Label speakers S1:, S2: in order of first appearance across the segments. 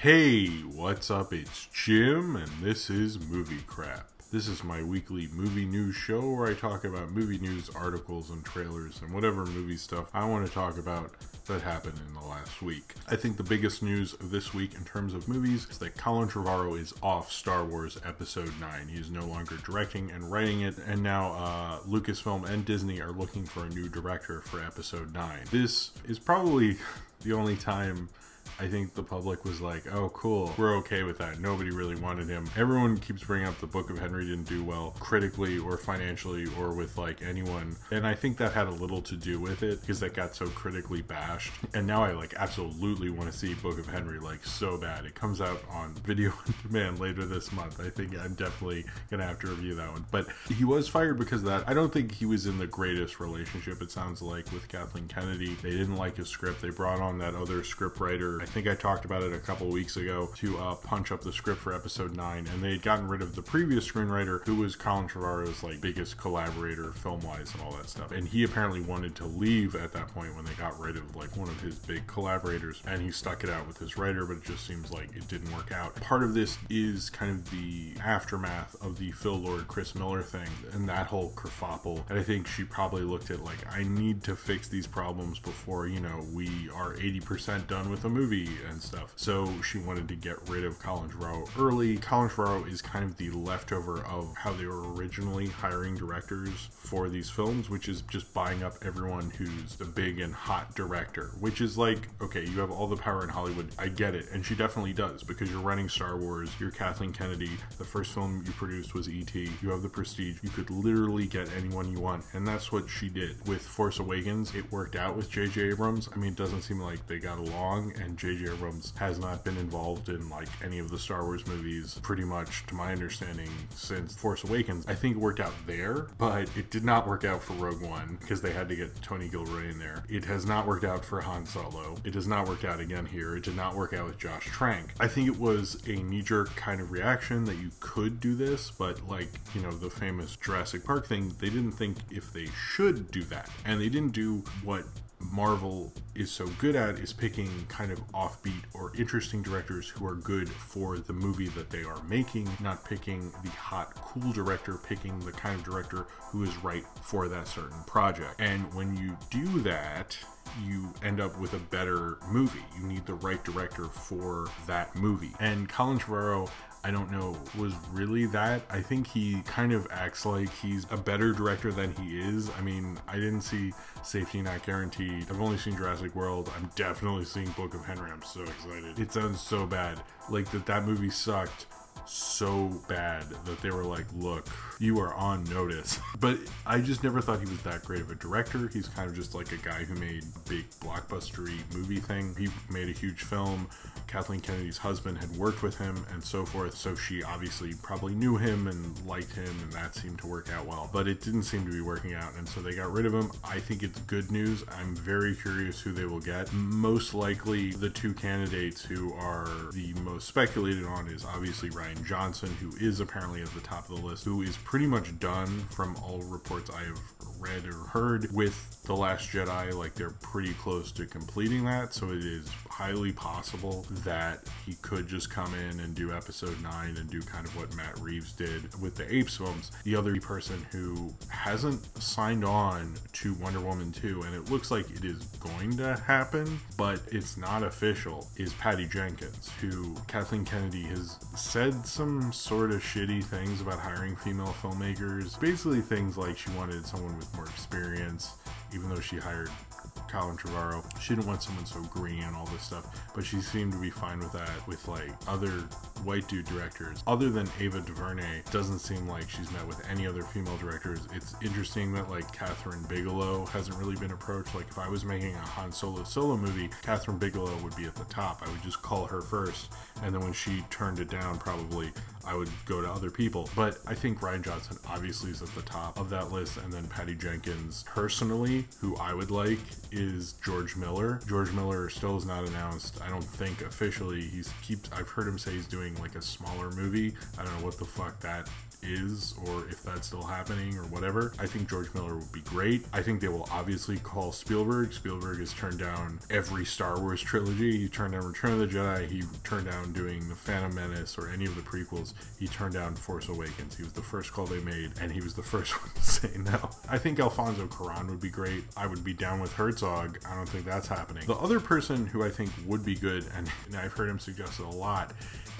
S1: Hey, what's up? It's Jim, and this is Movie Crap. This is my weekly movie news show where I talk about movie news, articles, and trailers, and whatever movie stuff I want to talk about that happened in the last week. I think the biggest news of this week in terms of movies is that Colin Trevorrow is off Star Wars Episode 9. He is no longer directing and writing it, and now Lucasfilm and Disney are looking for a new director for Episode 9. This is probably the only time I think the public was like, oh cool, we're okay with that. Nobody really wanted him. Everyone keeps bringing up the Book of Henry didn't do well critically or financially or with like anyone, and I think that had a little to do with it because that got so critically bashed. And now I like absolutely want to see Book of Henry like so bad. It comes out on video on demand later this month. I think I'm definitely gonna have to review that one. But he was fired because of that. I don't think he was in the greatest relationship, it sounds like, with Kathleen Kennedy. They didn't like his script. They brought on that other script writer, I think I talked about it a couple weeks ago, to punch up the script for Episode 9, and they had gotten rid of the previous screenwriter, who was Colin Trevorrow's like biggest collaborator film-wise and all that stuff. And he apparently wanted to leave at that point when they got rid of like one of his big collaborators, and he stuck it out with his writer, but it just seems like it didn't work out. Part of this is kind of the aftermath of the Phil Lord Chris Miller thing and that whole kerfuffle, and I think she probably looked at like, I need to fix these problems before, you know, we are 80% done with a movie and stuff. So she wanted to get rid of Colin Trevorrow early. Colin Trevorrow is kind of the leftover of how they were originally hiring directors for these films, which is just buying up everyone who's the big and hot director, which is like, okay, you have all the power in Hollywood, I get it, and she definitely does, because you're running Star Wars, you're Kathleen Kennedy, the first film you produced was E.T., you have the prestige, you could literally get anyone you want, and that's what she did. With Force Awakens, it worked out with J.J. Abrams. I mean, it doesn't seem like they got along, and J.J. Abrams has not been involved in like any of the Star Wars movies pretty much, to my understanding, since Force Awakens. I think it worked out there, but it did not work out for Rogue One because they had to get Tony Gilroy in there. It has not worked out for Han Solo. It has not worked out again here. It did not work out with Josh Trank. I think it was a knee-jerk kind of reaction that you could do this, but like, you know, the famous Jurassic Park thing, they didn't think if they should do that, and they didn't do what Marvel is so good at, is picking kind of offbeat or interesting directors who are good for the movie that they are making, not picking the hot, cool director, picking the kind of director who is right for that certain project. And when you do that, you end up with a better movie. You need the right director for that movie. And Colin Trevorrow, I don't know, was really that. I think he kind of acts like he's a better director than he is. I mean, I didn't see Safety Not Guaranteed. I've only seen Jurassic World. I'm definitely seeing Book of Henry. I'm so excited. It sounds so bad. Like that movie sucked so bad that they were like, look, you are on notice. But I just never thought he was that great of a director. He's kind of just like a guy who made big blockbustery movie thing. He made a huge film. Kathleen Kennedy's husband had worked with him and so forth, so she obviously probably knew him and liked him, and that seemed to work out well. But it didn't seem to be working out, and so they got rid of him. I think it's good news. I'm very curious who they will get. Most likely the two candidates who are the most speculated on is obviously Rian Johnson, who is apparently at the top of the list, who is pretty much done from all reports I have read or heard with The Last Jedi. Like, they're pretty close to completing that, so it is highly possible that he could just come in and do Episode 9 and do kind of what Matt Reeves did with the Apes films. The other person who hasn't signed on to Wonder Woman 2, and it looks like it is going to happen, but it's not official, is Patty Jenkins, who Kathleen Kennedy has said some sort of shitty things about hiring female filmmakers. Basically things like she wanted someone with more experience, even though she hired Colin Trevorrow. She didn't want someone so green and all this stuff, but she seemed to be fine with that with like other white dude directors. Other than Ava DuVernay, it doesn't seem like she's met with any other female directors. It's interesting that like Catherine Bigelow hasn't really been approached. Like, if I was making a Han Solo movie, Catherine Bigelow would be at the top. I would just call her first, and then when she turned it down, probably I would go to other people. But I think Rian Johnson obviously is at the top of that list, and then Patty Jenkins. Personally, who I would like is George Miller. George Miller still is not announced, I don't think officially. I've heard him say he's doing like a smaller movie. I don't know what the fuck that is, or if that's still happening or whatever. I think George Miller would be great. I think they will obviously call Spielberg. Spielberg has turned down every Star Wars trilogy. He turned down Return of the Jedi. He turned down doing The Phantom Menace or any of the prequels. He turned down Force Awakens. He was the first call they made, and he was the first one to say no. I think Alfonso Cuarón would be great. I would be down with Herzog. I don't think that's happening. The other person who I think would be good, and I've heard him suggested a lot,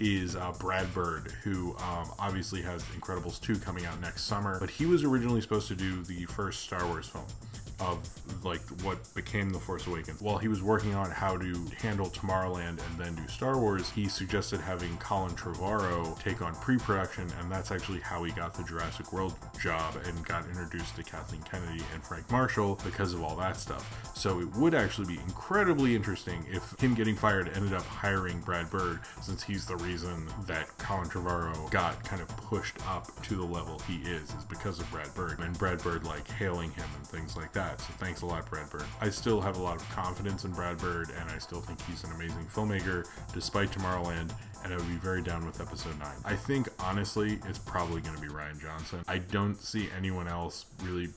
S1: is Brad Bird, who obviously has Incredibles 2 coming out next summer, but he was originally supposed to do the first Star Wars film of like what became The Force Awakens. While he was working on how to handle Tomorrowland and then do Star Wars, he suggested having Colin Trevorrow take on pre-production, and that's actually how he got the Jurassic World job and got introduced to Kathleen Kennedy and Frank Marshall because of all that stuff. So it would actually be incredibly interesting if him getting fired ended up hiring Brad Bird, since he's the reason that Colin Trevorrow got kind of pushed up to the level he is because of Brad Bird, and Brad Bird like hailing him and things like that. So thanks a lot, Brad Bird. I still have a lot of confidence in Brad Bird, and I still think he's an amazing filmmaker despite Tomorrowland, and I would be very down with episode 9. I think honestly it's probably going to be Rian Johnson. I don't see anyone else really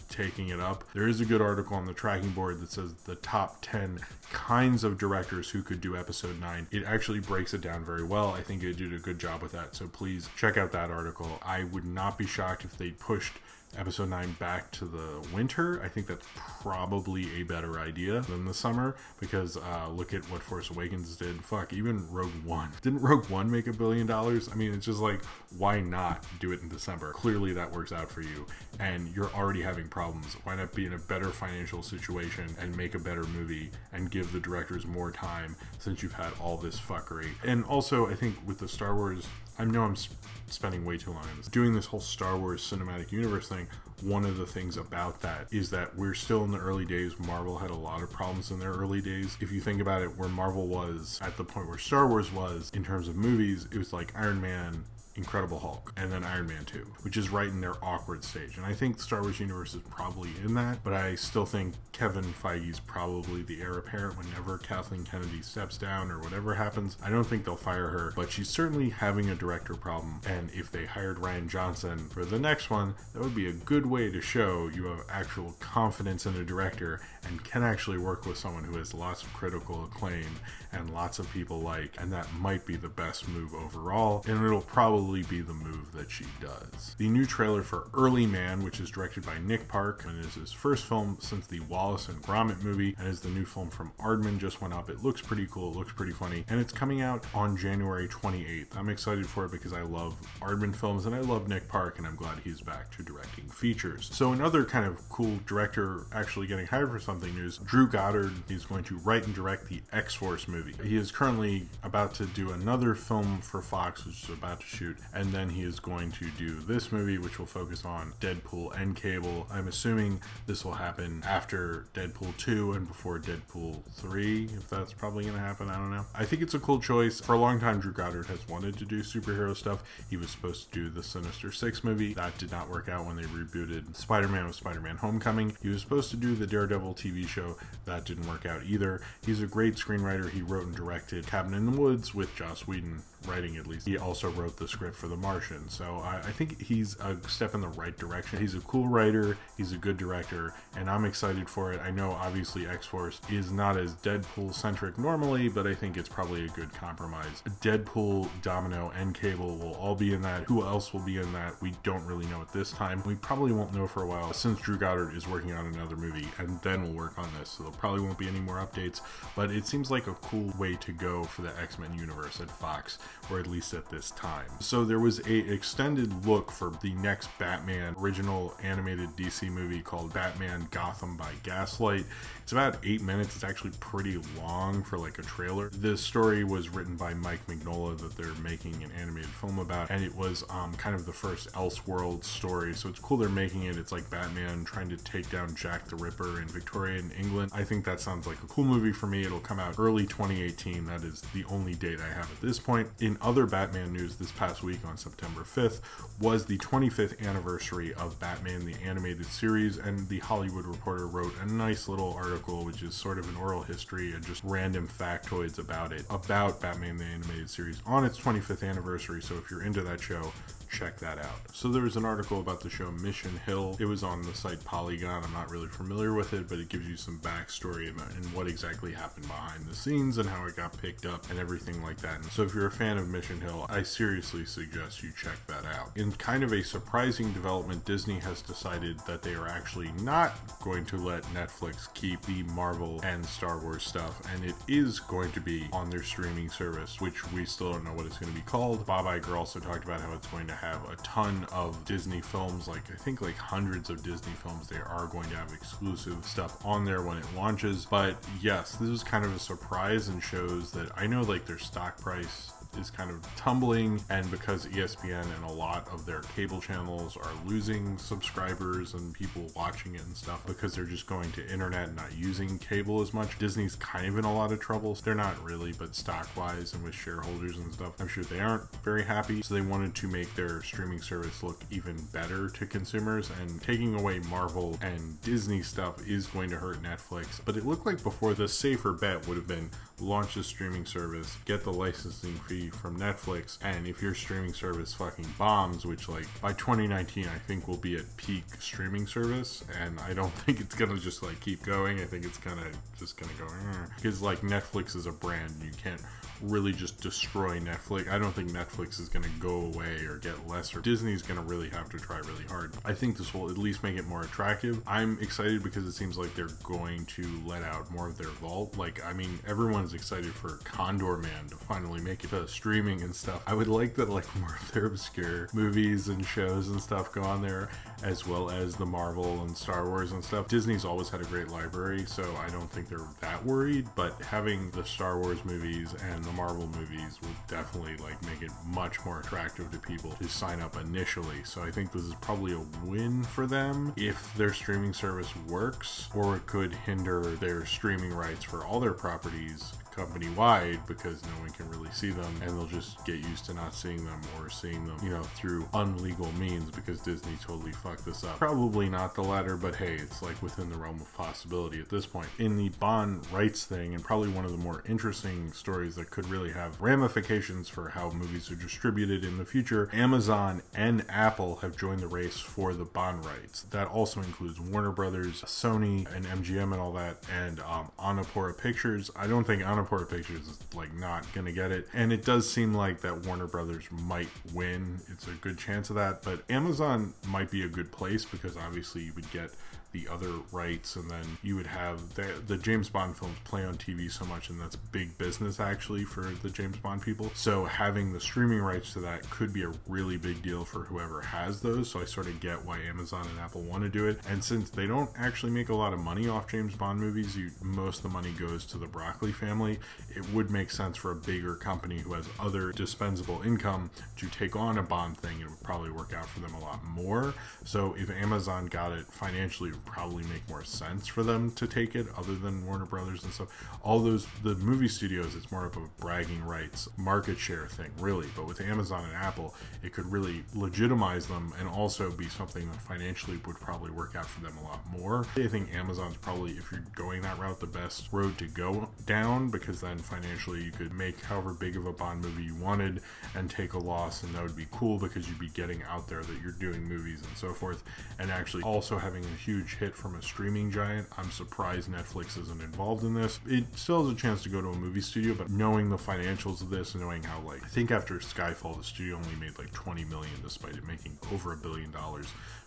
S1: taking it up. There is a good article on the tracking board that says the top 10 kinds of directors who could do episode 9. It actually breaks it down very well. I think they did a good job with that, so please check out that article. I would not be shocked if they pushed episode 9 back to the winter. I think that's probably a better idea than the summer, because look at what Force Awakens did. Fuck, even Rogue One. Didn't Rogue One make $1 billion? I mean, it's just like, why not do it in December? Clearly that works out for you, and you're already having problems. Why not be in a better financial situation and make a better movie and give the directors more time, since you've had all this fuckery? And also, I think with the Star Wars, I know I'm spending way too long on this. Doing this whole Star Wars cinematic universe thing, one of the things about that is that we're still in the early days. Marvel had a lot of problems in their early days. If you think about it, where Marvel was at the point where Star Wars was in terms of movies, it was like Iron Man, Incredible Hulk, and then Iron Man 2, which is right in their awkward stage. And I think the Star Wars universe is probably in that, but I still think Kevin Feige's probably the heir apparent whenever Kathleen Kennedy steps down or whatever happens. I don't think they'll fire her, but she's certainly having a director problem, and if they hired Rian Johnson for the next one, that would be a good way to show you have actual confidence in a director and can actually work with someone who has lots of critical acclaim and lots of people like, and that might be the best move overall, and it'll probably be the move that she does. The new trailer for Early Man, which is directed by Nick Park and is his first film since the Wallace and Gromit movie, and is the new film from Aardman, just went up. It looks pretty cool, it looks pretty funny, and it's coming out on January 28th. I'm excited for it because I love Aardman films and I love Nick Park, and I'm glad he's back to directing features. So another kind of cool director actually getting hired for something new is Drew Goddard. He's going to write and direct the X-Force movie. He is currently about to do another film for Fox, which is about to shoot, and then he is going to do this movie, which will focus on Deadpool and Cable. I'm assuming this will happen after Deadpool 2 and before Deadpool 3, if that's probably going to happen. I don't know. I think it's a cool choice. For a long time, Drew Goddard has wanted to do superhero stuff. He was supposed to do the Sinister Six movie. That did not work out when they rebooted Spider-Man with Spider-Man Homecoming. He was supposed to do the Daredevil TV show. That didn't work out either. He's a great screenwriter. He wrote and directed Cabin in the Woods with Joss Whedon writing, at least. He also wrote the script for The Martian, so I think he's a step in the right direction. He's a cool writer, he's a good director, and I'm excited for it. I know obviously X-Force is not as Deadpool centric normally, but I think it's probably a good compromise. Deadpool, Domino, and Cable will all be in that. Who else will be in that? We don't really know at this time. We probably won't know for a while, since Drew Goddard is working on another movie, and then we'll work on this, so there probably won't be any more updates, but it seems like a cool way to go for the X-Men universe at Fox, or at least at this time. So there was a extended look for the next Batman original animated DC movie called Batman Gotham by Gaslight. It's about 8 minutes. It's actually pretty long for like a trailer. This story was written by Mike Mignola that they're making an animated film about, and it was kind of the first Elseworld story, so it's cool they're making it. It's like Batman trying to take down Jack the Ripper in Victorian England. I think that sounds like a cool movie for me. It'll come out early 2018. That is the only date I have at this point. In other Batman news this past week on September 5th was the 25th anniversary of Batman the Animated Series, and the Hollywood Reporter wrote a nice little article which is sort of an oral history and just random factoids about it, about Batman the Animated Series on its 25th anniversary. So if you're into that show, check that out. So there was an article about the show Mission Hill. It was on the site Polygon. I'm not really familiar with it, but it gives you some backstory about and what exactly happened behind the scenes and how it got picked up and everything like that. And so if you're a fan of Mission Hill, I seriously suggest you check that out. In kind of a surprising development, Disney has decided that they are actually not going to let Netflix keep the Marvel and Star Wars stuff, and it is going to be on their streaming service, which we still don't know what it's going to be called. Bob Iger also talked about how it's going to have a ton of Disney films, like I think like hundreds of Disney films. They are going to have exclusive stuff on there when it launches. But yes, this is kind of a surprise and shows that I know like their stock price is kind of tumbling, and because ESPN and a lot of their cable channels are losing subscribers and people watching it and stuff because they're just going to internet and not using cable as much, Disney's kind of in a lot of trouble. They're not really, but stock wise and with shareholders and stuff, I'm sure they aren't very happy. So they wanted to make their streaming service look even better to consumers, and taking away Marvel and Disney stuff is going to hurt Netflix. But it looked like before the safer bet would have been launch the streaming service, get the licensing fee from Netflix, and if your streaming service fucking bombs, which like by 2019 I think will be at peak streaming service, and I don't think it's gonna just like keep going. I think it's gonna just gonna go because like Netflix is a brand, you can't really just destroy Netflix. I don't think Netflix is gonna go away or get lesser. Disney's gonna really have to try really hard. I think this will at least make it more attractive. I'm excited because it seems like they're going to let out more of their vault. Like, I mean, everyone's excited for Condor Man to finally make it to streaming and stuff. I would like that like more of their obscure movies and shows and stuff go on there, as well as the Marvel and Star Wars and stuff. Disney's always had a great library, so I don't think they're that worried, but having the Star Wars movies and the Marvel movies will definitely like make it much more attractive to people to sign up initially. So I think this is probably a win for them if their streaming service works, or it could hinder their streaming rights for all their properties company-wide because no one can really see them, and they'll just get used to not seeing them, or seeing them, you know, through unlegal means because Disney totally fucked this up. Probably not the latter, but hey, it's like within the realm of possibility at this point. In the Bond rights thing, and probably one of the more interesting stories that could really have ramifications for how movies are distributed in the future, Amazon and Apple have joined the race for the Bond rights. That also includes Warner Brothers, Sony, and MGM and all that, and Annapurna Pictures. I don't think Annapurna Pictures is like not gonna get it, and it does seem like that Warner Brothers might win. It's a good chance of that, but Amazon might be a good place because obviously you would get the other rights, and then you would have the James Bond films play on TV so much, and that's big business actually for the James Bond people. So having the streaming rights to that could be a really big deal for whoever has those. So I sort of get why Amazon and Apple want to do it, and since they don't actually make a lot of money off James Bond movies, most of the money goes to the Broccoli family. It would make sense for a bigger company who has other dispensable income to take on a Bond thing. It would probably work out for them a lot more. So if Amazon got it financially, it would probably make more sense for them to take it, other than Warner Brothers and stuff. All those, the movie studios, it's more of a bragging rights market share thing really, but with Amazon and Apple it could really legitimize them and also be something that financially would probably work out for them a lot more. I think Amazon's probably, if you're going that route, the best road to go down, because then financially you could make however big of a Bond movie you wanted and take a loss, and that would be cool because you'd be getting out there that you're doing movies and so forth, and actually also having a huge hit from a streaming giant. I'm surprised Netflix isn't involved in this. It still has a chance to go to a movie studio, but knowing the financials of this and knowing how, like, I think after Skyfall the studio only made like 20 million despite it making over $1 billion,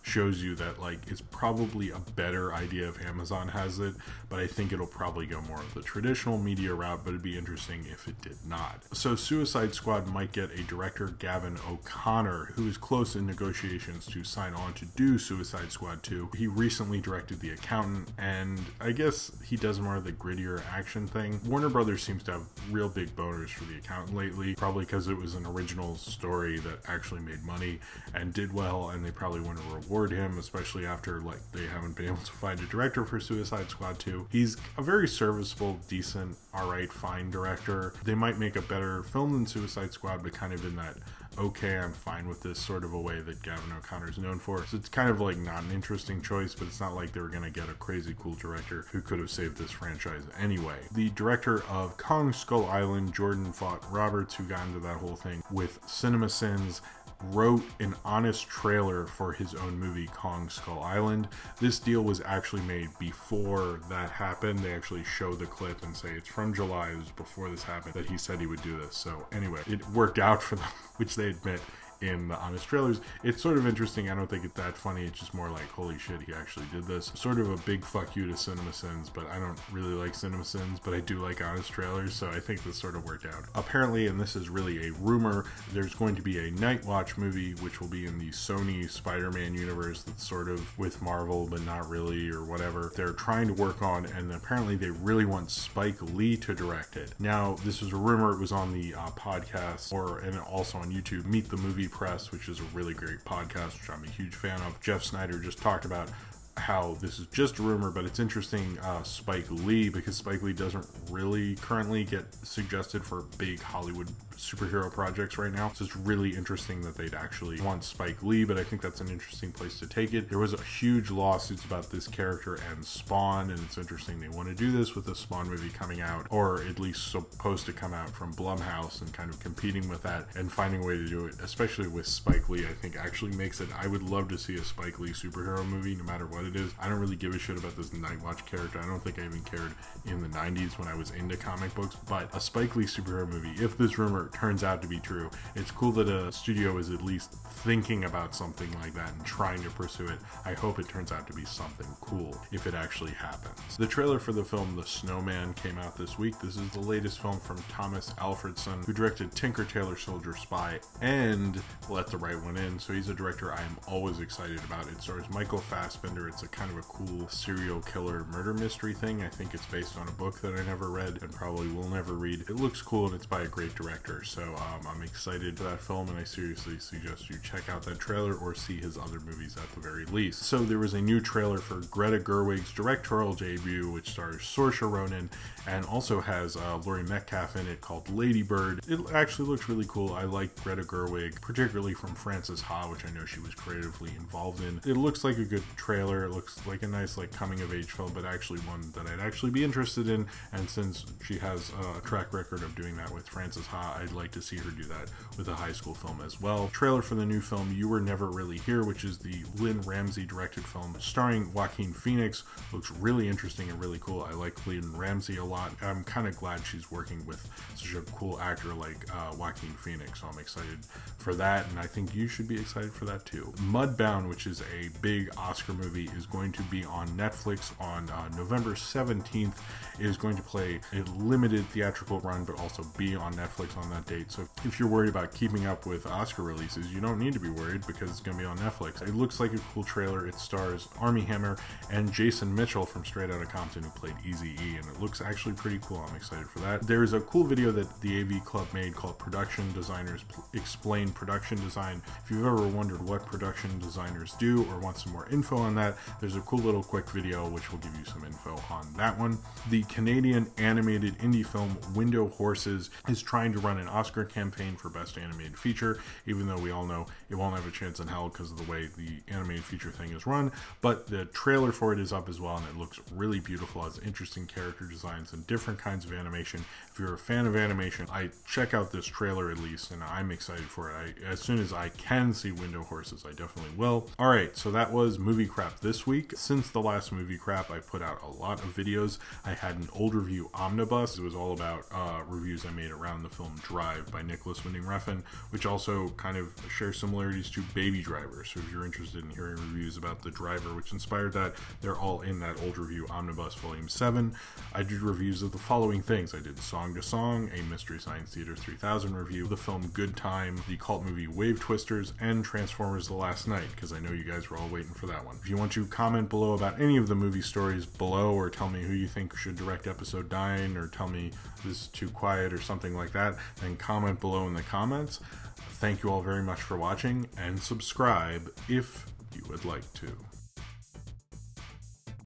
S1: shows you that like it's probably a better idea if Amazon has it, but I think it'll probably go more of the traditional media route, but it'd be interesting if it did not. So Suicide Squad might get a director, Gavin O'Connor, who is close in negotiations to sign on to do Suicide Squad 2. He recently recently directed The Accountant, and I guess he does more of the grittier action thing. Warner Brothers seems to have real big boners for The Accountant lately, probably because it was an original story that actually made money and did well, and they probably want to reward him, especially after like they haven't been able to find a director for Suicide Squad 2. He's a very serviceable, decent, alright, fine director. They might make a better film than Suicide Squad, but kind of in that okay, I'm fine with this sort of a way that Gavin O'Connor is known for. So it's kind of like not an interesting choice, but it's not like they were going to get a crazy cool director who could have saved this franchise anyway. The director of Kong Skull Island, Jordan Vaught Roberts, who got into that whole thing with CinemaSins, wrote an honest trailer for his own movie Kong Skull Island. This deal was actually made before that happened. They actually show the clip and say it's from July. It was before this happened that he said he would do this. So anyway, it worked out for them, which they admit in the honest trailers. It's sort of interesting. I don't think it's that funny. It's just more like, holy shit, he actually did this. Sort of a big fuck you to CinemaSins, but I don't really like CinemaSins, but I do like honest trailers, so I think this sort of worked out. Apparently, and this is really a rumor, there's going to be a Night Watch movie, which will be in the Sony Spider-Man universe that's sort of with Marvel, but not really, or whatever. They're trying to work on, and apparently they really want Spike Lee to direct it. Now, this was a rumor. It was on the podcast, and also on YouTube, Meet the Movie Press, which is a really great podcast, which I'm a huge fan of. Jeff Snyder just talked about how this is just a rumor, but it's interesting, Spike Lee, because Spike Lee doesn't really currently get suggested for big Hollywood superhero projects right now. So it's really interesting that they'd actually want Spike Lee, but I think that's an interesting place to take it. There was a huge lawsuits about this character and Spawn, and it's interesting they want to do this with the Spawn movie coming out, or at least supposed to come out from Blumhouse, and kind of competing with that and finding a way to do it, especially with Spike Lee, I think actually makes it. I would love to see a Spike Lee superhero movie, no matter what it is. I don't really give a shit about this Night Watch character. I don't think I even cared in the 90s when I was into comic books, but a Spike Lee superhero movie, if this rumor turns out to be true, it's cool that a studio is at least thinking about something like that and trying to pursue it. I hope it turns out to be something cool if it actually happens. The trailer for the film The Snowman came out this week. This is the latest film from Thomas Alfredson, who directed Tinker Tailor Soldier Spy and Let the Right One In. So he's a director I am always excited about. It stars Michael Fassbender. It's a kind of a cool serial killer murder mystery thing. I think it's based on a book that I never read and probably will never read. It looks cool and it's by a great director, so I'm excited for that film, and I seriously suggest you check out that trailer or see his other movies at the very least. So there was a new trailer for Greta Gerwig's directorial debut, which stars Saoirse Ronan and also has Laurie Metcalf in it, called Lady Bird. It actually looks really cool. I like Greta Gerwig, particularly from Frances Ha, which I know she was creatively involved in. It looks like a good trailer. It looks like a nice coming of age film, but actually one that I'd actually be interested in, and since she has a track record of doing that with Frances Ha, I'd like to see her do that with a high school film as well. Trailer for the new film You Were Never Really Here, which is the Lynn Ramsey directed film starring Joaquin Phoenix, looks really interesting and really cool. I like Lynn Ramsey a lot. I'm kind of glad she's working with such a cool actor like Joaquin Phoenix, so I'm excited for that, and I think you should be excited for that too. Mudbound, which is a big Oscar movie, is going to be on Netflix on November 17th. It is going to play a limited theatrical run, but also be on Netflix on that date. So if you're worried about keeping up with Oscar releases, you don't need to be worried because it's going to be on Netflix. It looks like a cool trailer. It stars Armie Hammer and Jason Mitchell from Straight Outta Compton, who played Eazy-E, and it looks actually pretty cool. I'm excited for that. There's a cool video that the AV Club made called Production Designers Explain Production Design. If you've ever wondered what production designers do or want some more info on that, there's a cool little quick video which will give you some info on that one. The Canadian animated indie film Window Horses is trying to run an Oscar campaign for Best Animated Feature, even though we all know it won't have a chance in hell because of the way the animated feature thing is run, but the trailer for it is up as well, and it looks really beautiful. It has interesting character designs and different kinds of animation. If you're a fan of animation, I check out this trailer at least, and I'm excited for it. As soon as I can see Window Horses, I definitely will. Alright, so that was Movie Crap this week. Since the last Movie Crap, I put out a lot of videos. I had an old review omnibus. It was all about reviews I made around the film Drive by Nicholas Winding Refn, which also kind of shares similarities to Baby Driver. So if you're interested in hearing reviews about The Driver, which inspired that, they're all in that old review omnibus volume 7. I did reviews of the following things. I did Song to Song, a Mystery Science Theater 3000 review, the film Good Time, the cult movie Wave Twisters, and Transformers The Last Night, because I know you guys were all waiting for that one. If you want to to comment below about any of the movie stories below, or tell me who you think should direct episode 9, or tell me this is too quiet or something like that, then comment below in the comments. Thank you all very much for watching, and subscribe if you would like to.